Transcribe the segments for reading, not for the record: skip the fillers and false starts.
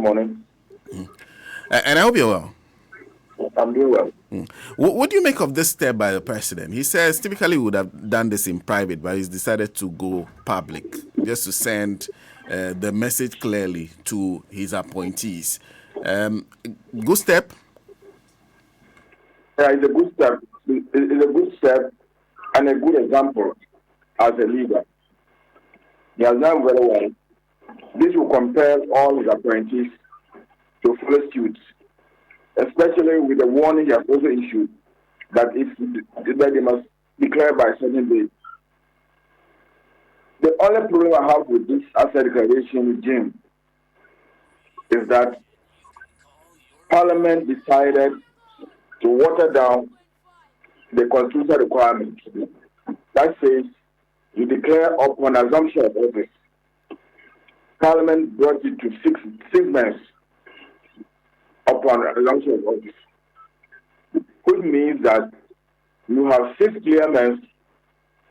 morning. And I hope you're well. I'm doing well. What do you make of this step by the president? He says typically he would have done this in private, but he's decided to go public just to send the message clearly to his appointees. Good step? Yeah, it's a good step. It's a good step and a good example as a leader. He has done very well. This will compel all his appointees to follow suit, especially with the warning he has also issued that they must declare by a certain date. The only problem I have with this asset declaration regime is that Parliament decided to water down the constitutional requirement that says you declare upon assumption of office. Parliament brought it to six months upon assumption of office, which means that you have 6 clear months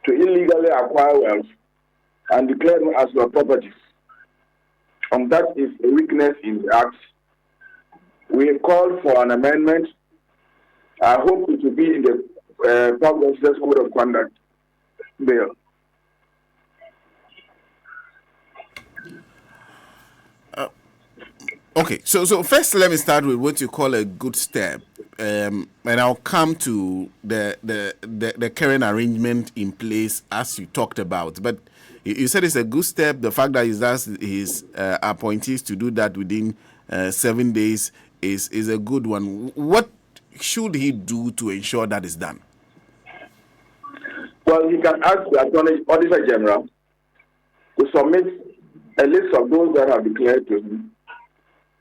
to illegally acquire wealth and declare them as your properties. And that is a weakness in the Act. We have called for an amendment. I hope it will be in the Public Officers Code of Conduct bill. Okay, so first let me start with what you call a good step, and I'll come to the current arrangement in place as you talked about. But you said it's a good step. The fact that he's asked his appointees to do that within 7 days is a good one. What should he do to ensure that is done? Well, he can ask the Auditor General to submit a list of those that have declared to him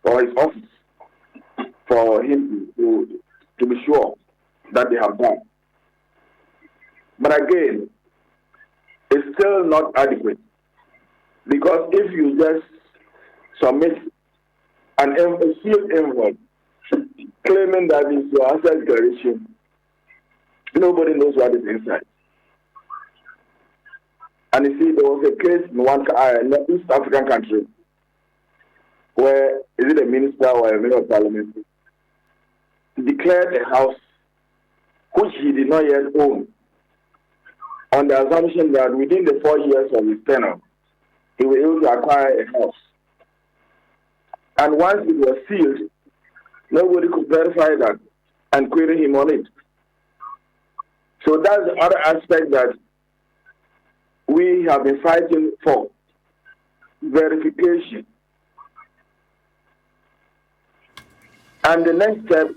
for his office, for him to be sure that they have done. But again, it's still not adequate, because if you just submit a sealed envelope claiming that it's your asset declaration, nobody knows what is inside. And you see, there was a case in one East African country where, is it a minister or a member of parliament, declared a house which he did not yet own, on the assumption that within the 4 years of his tenure, he was able to acquire a house. And once it was sealed, nobody could verify that and query him on it. So that's the other aspect that we have been fighting for: verification. And the next step,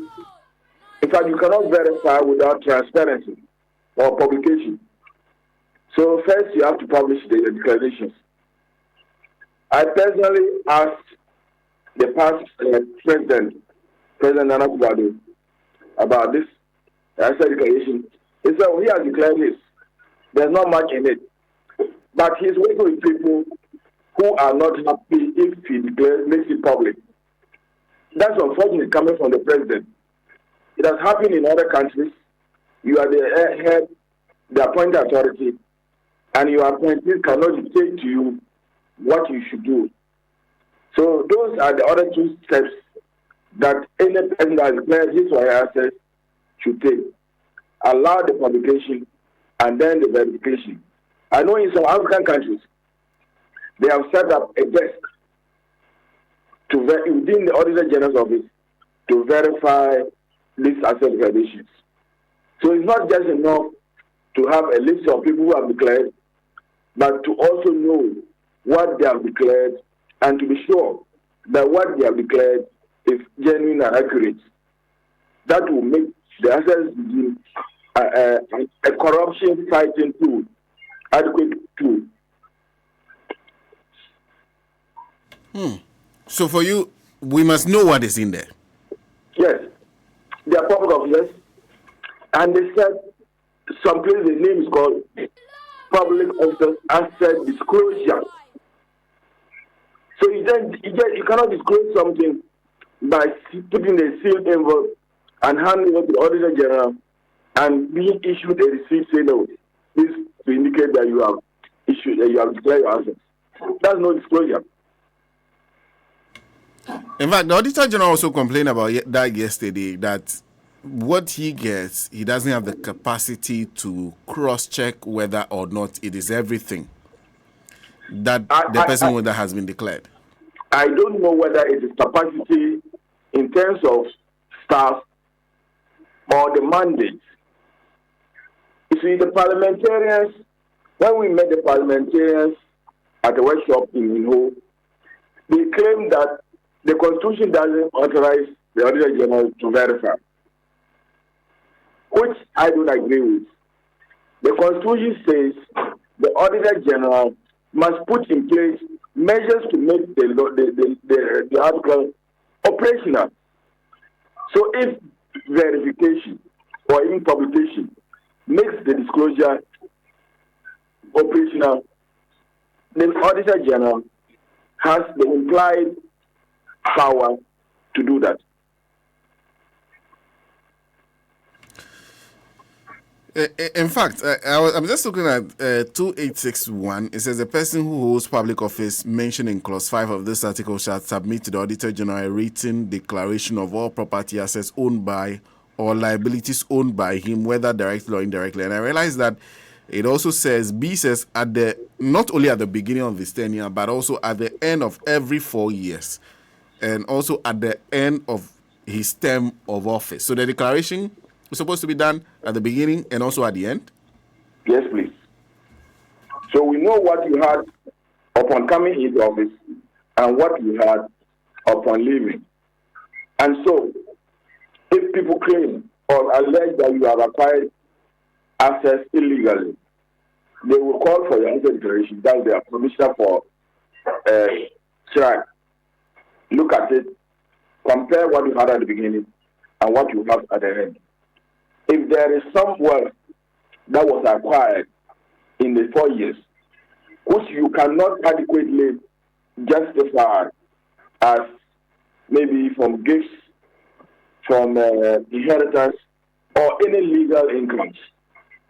in fact, you cannot verify without transparency or publication. So first you have to publish the declarations. I personally asked the past President Nana Akufo-Addo, about this asset declaration. He said, he has declared this. There's not much in it. But he's working with people who are not happy if he makes it public. That's unfortunate coming from the president. It has happened in other countries. You are the head, the appointed authority, and your appointees cannot dictate to you what you should do. So those are the other two steps that any person that has declared his or her assets should take. Allow the publication and then the verification. I know in some African countries, they have set up a desk within the Auditor General's office to verify these asset declarations. So it's not just enough to have a list of people who have declared, but to also know what they have declared and to be sure that what they have declared is genuine and accurate. That will make the assets regime a corruption fighting tool, adequate tool. So for you, we must know what is in there. Yes. They are public officers, and they said some place the name is called Public Officers Asset Disclosure. So you cannot disclose something by putting a sealed envelope and handing it to the Auditor General and being issued a receipt saying, "No, this to indicate that you have issued, you have declared your assets." That's no disclosure. In fact, the Auditor General also complained about that yesterday, that what he gets, he doesn't have the capacity to cross-check whether or not it is everything that the I, person that has been declared. I don't know whether it is capacity in terms of staff or the mandate. You see, the parliamentarians, when we met the parliamentarians at the workshop in Minho, they claim that the Constitution doesn't authorize the Auditor General to verify, which I don't agree with. The Constitution says the Auditor General must put in place measures to make the article operational. So if verification or even publication makes the disclosure operational, the Auditor General has the implied power to do that. In fact, I'm just looking at 2861. It says the person who holds public office mentioned in clause 5 of this article shall submit to the Auditor General a written declaration of all property assets owned by or liabilities owned by him, whether directly or indirectly. And I realize that it also says, B says, not only at the beginning of his tenure, but also at the end of every 4 years, and also at the end of his term of office. So the declaration is supposed to be done at the beginning and also at the end? Yes, please. So we know what you had upon coming into office and what you had upon leaving. And so, if people claim or allege that you have acquired assets illegally, they will call for your answer declaration. That's their permission for track. Look at it, compare what you had at the beginning and what you have at the end. If there is some wealth that was acquired in the 4 years, which you cannot adequately justify as maybe from gifts, from inheritance, or any legal incomes,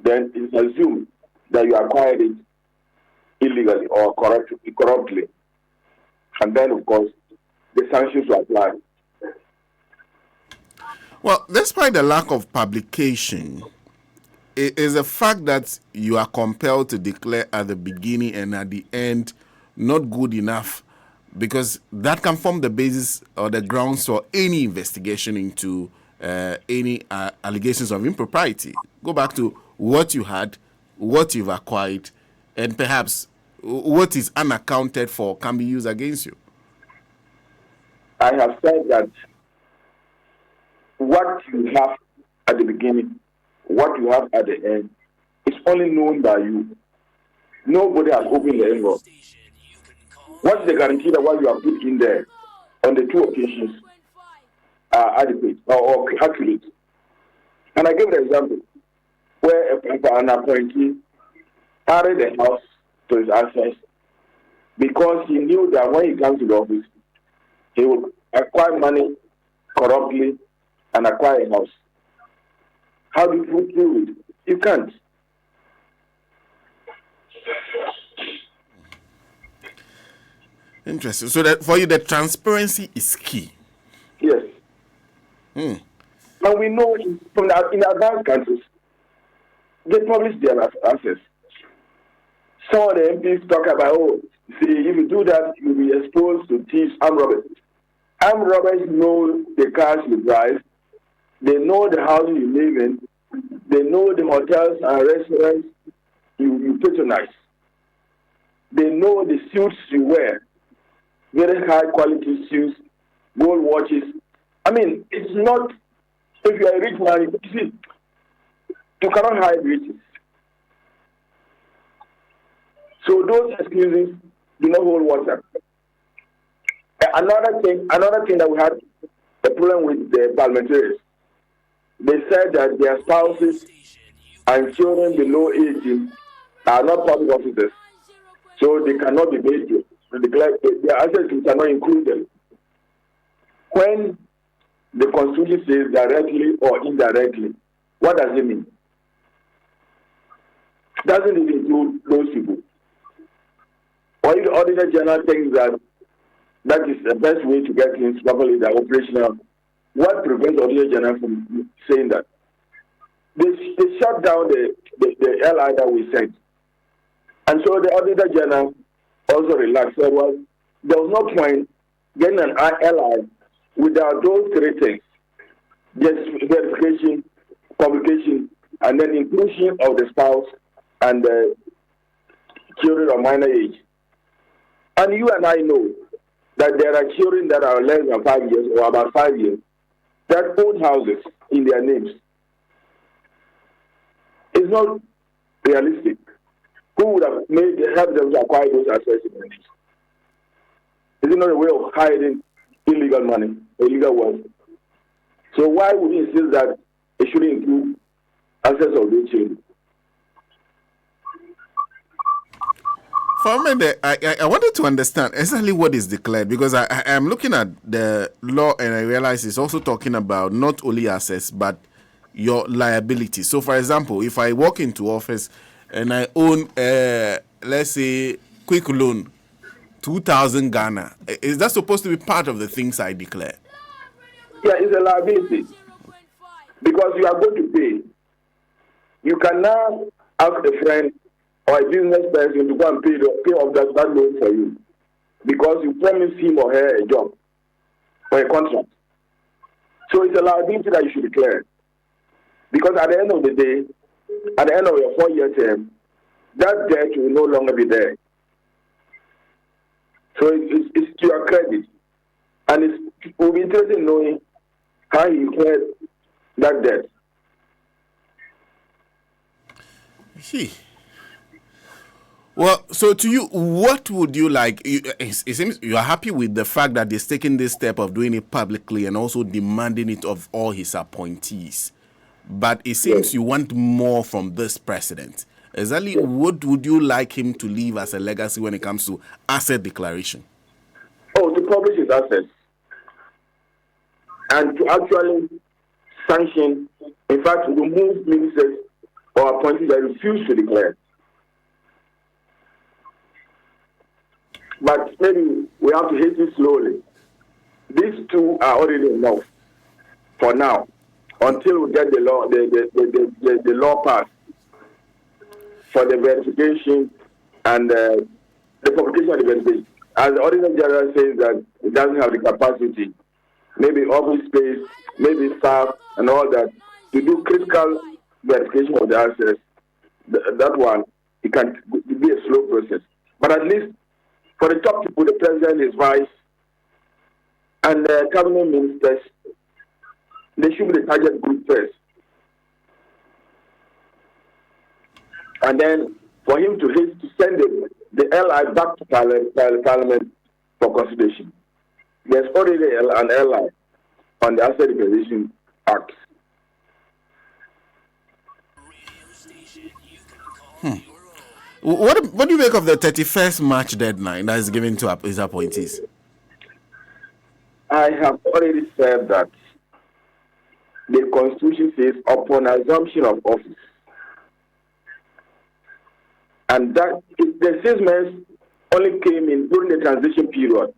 then it's assumed that you acquired it illegally or corruptly. And then, of course, the sanctions will apply. Well, despite the lack of publication, it is a fact that you are compelled to declare at the beginning and at the end not good enough, because that can form the basis or the grounds for any investigation into any allegations of impropriety. Go back to what you had, what you've acquired, and perhaps what is unaccounted for can be used against you. I have said that what you have at the beginning, what you have at the end, is only known by you. Nobody has opened the envelope. What's the guarantee that what you have put in there on the 2 occasions are adequate or accurate? And I gave the example where an appointee carried the house to his access because he knew that when he comes to the office, he will acquire money corruptly and acquire a house. How do you do it? You can't. Interesting. So that for you, the transparency is key. Yes. And we know from in advanced countries, they publish their assets. Some of the MPs talk about, see, if you do that, you'll be exposed to thieves, armed robbers. Armed robbers know the cars you drive. They know the houses you live in. They know the hotels and restaurants you patronize. They know the suits you wear, very high quality suits, gold watches. I mean, it's not, if you're a rich man, you see, you cannot hide riches. So those excuses do not hold water. Another thing that we had a problem with the parliamentarians, they said that their spouses and children below 18 are not public officers, so they cannot be made to declare their assets cannot include them. When the Constitution says directly or indirectly, what does it mean? Doesn't it include those people? Or if the Auditor General thinks that That is the best way to get things properly, the operational. What prevents Auditor General from saying that? They shut down the LI that we sent. And so the Auditor General also relaxed. There was no point getting an LI without those three things: just verification, publication, and then inclusion of the spouse and the children of minor age. And you and I know that there are children that are less than 5 years or about 5 years that own houses in their names. It's not realistic. Who would have helped them to acquire those assets in their names? Is it not a way of hiding illegal money, illegal wealth? So why would we insist that it should include assets of those children? For a minute, I wanted to understand exactly what is declared, because I am looking at the law and I realize it's also talking about not only assets but your liability. So, for example, if I walk into office and I own, let's say, quick loan, 2,000 Ghana, is that supposed to be part of the things I declare? Yeah, it's a liability because you are going to pay. You can now ask a friend or a business person to go and pay off that loan for you because you promised him or her a job or a contract. So it's a liability that you should declare. Because at the end of the day, at the end of your 4-year term, that debt will no longer be there. So it's to your credit. And it will be interesting in knowing how you declared that debt. See. Well, so to you, what would you like? It seems you are happy with the fact that he's taking this step of doing it publicly and also demanding it of all his appointees. But it seems you want more from this president. Exactly what would you like him to leave as a legacy when it comes to asset declaration? Oh, to publish his assets. And to actually sanction, in fact, remove ministers or appointees that refuse to declare. But maybe we have to hit it slowly. These two are already enough for now, until we get the law, the law passed for the verification and the publication of the verification. As the Auditor General says that it doesn't have the capacity, maybe office space, maybe staff, and all that, to do critical verification of the assets. That one, it can be a slow process. But at least for the top people, the president, his vice, and the cabinet ministers, they should be the target group first. And then for him to send the LI back to Parliament for consideration. There's already an LI on the Asset Declaration Act. What do you make of the 31st March deadline that is given to his appointees? I have already said that the Constitution says upon assumption of office. And that the 6 months only came in during the transition period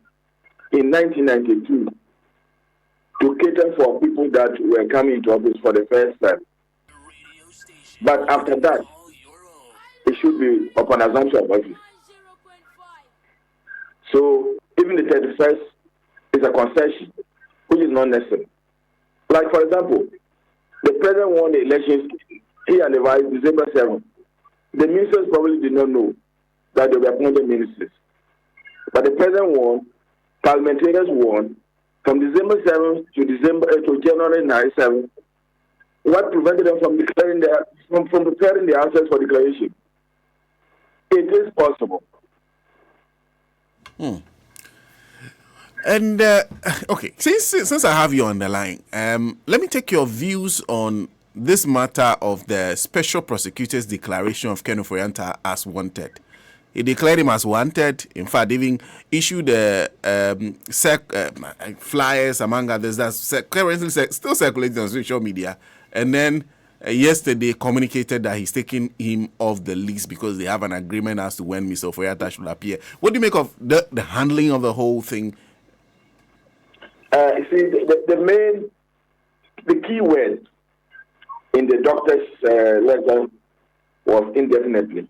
in 1992 to cater for people that were coming into office for the first time. But after that, it should be upon assumption of office. So even the 31st is a concession, which is not necessary. Like, for example, the president won the elections, he and the vice, December 7th. The ministers probably did not know that they were appointed ministers. But the president won, parliamentarians won, from December 7th to January 7th. What prevented them from declaring from preparing the assets for declaration? It is possible. And okay, since I have you on the line, let me take your views on this matter of the Special Prosecutor's declaration of Ken Ofori-Atta as wanted. He declared him as wanted. In fact, even issued flyers, among others, that's currently still circulating on social media. And then yesterday communicated that he's taking him off the list because they have an agreement as to when Mr. Ofori-Atta should appear. What do you make of the handling of the whole thing You see, the key word in the doctor's letter was indefinitely.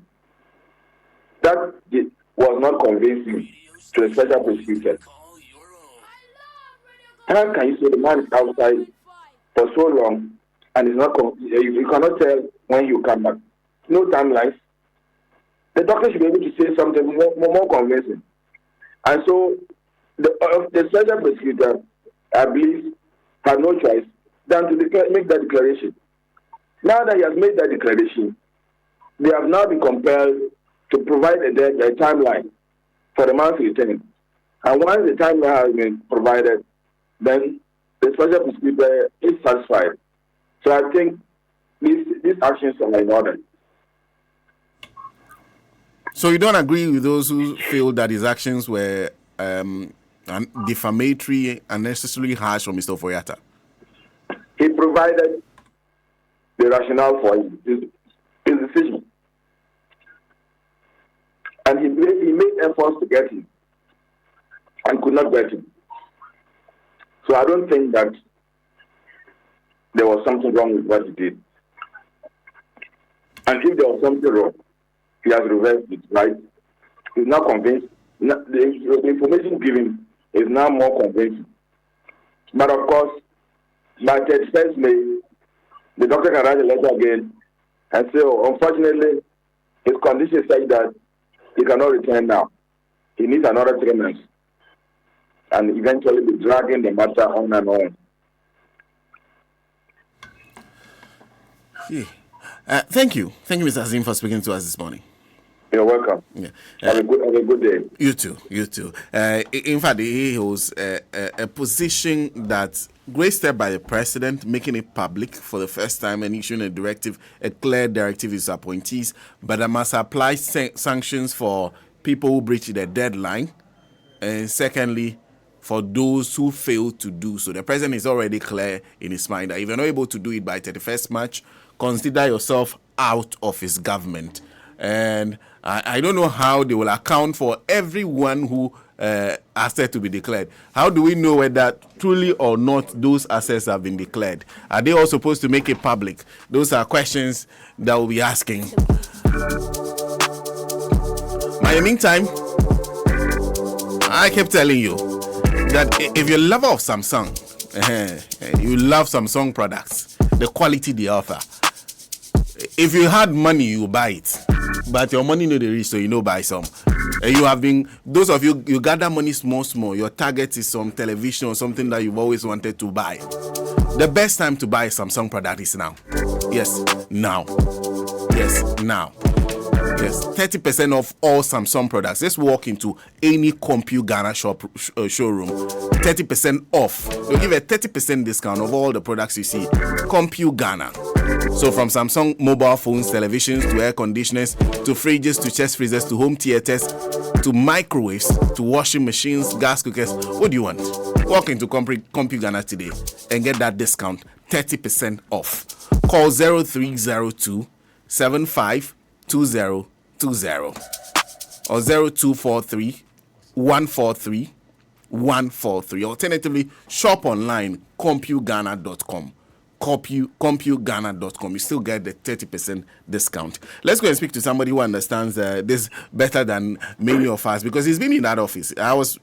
That was not convincing to the special prosecutor. How can you say the man is outside for so long and is not? You cannot tell when you come back. No timelines. The doctor should be able to say something more convincing. And so the special prosecutor, I believe, had no choice than to make that declaration. Now that he has made that declaration, they have now been compelled to provide a timeline for the man's return. And once the timeline has been provided, then the special prosecutor is satisfied. So I think these actions are in order. So you don't agree with those who feel that his actions were defamatory, unnecessarily harsh for Mr. Ofori-Atta? He provided the rationale for his decision. And he made efforts to get him and could not get him. So I don't think that there was something wrong with what he did. And if there was something wrong, he has reversed it, right? He's now convinced. The information given is now more convincing. But of course, by 31st May, the doctor can write a letter again and say, oh, unfortunately, his condition is such that he cannot return now. He needs another 3 months. And eventually be dragging the matter on and on. Yeah. Thank you. Thank you, Mr. Azeem, for speaking to us this morning. You're welcome. Yeah. Have a good day. You too. In fact, he holds a position that great step by the president, making it public for the first time and issuing a clear directive to his appointees, but I must apply sanctions for people who breach the deadline, and secondly, for those who fail to do so. The president is already clear in his mind that if you're not able to do it by 31st March, consider yourself out of his government. And I don't know how they will account for everyone who assets to be declared. How do we know whether truly or not those assets have been declared? Are they all supposed to make it public? Those are questions that we'll be asking. But in the meantime, I kept telling you that if you're a lover of Samsung, you love Samsung products, the quality they offer. If you had money, you buy it. But your money no dey reach, so you no buy some. You have been, those of you gather money small. Your target is some television or something that you've always wanted to buy. The best time to buy a Samsung product is now. Yes, now. Yes, now. Yes, 30% off all Samsung products. Let's walk into any Compute Ghana showroom. 30% off. They'll give a 30% discount of all the products you see. Compute Ghana. So from Samsung mobile phones, televisions, to air conditioners, to fridges, to chest freezers, to home theaters, to microwaves, to washing machines, gas cookers. What do you want? Walk into Compute Ghana today and get that discount, 30% off. Call 0302 752020 or 0243 143 143. Alternatively, shop online, ComputeGhana.com. ComputeGhana.com. You still get the 30% discount. Let's go and speak to somebody who understands this better than many of us, because he's been in that office. I was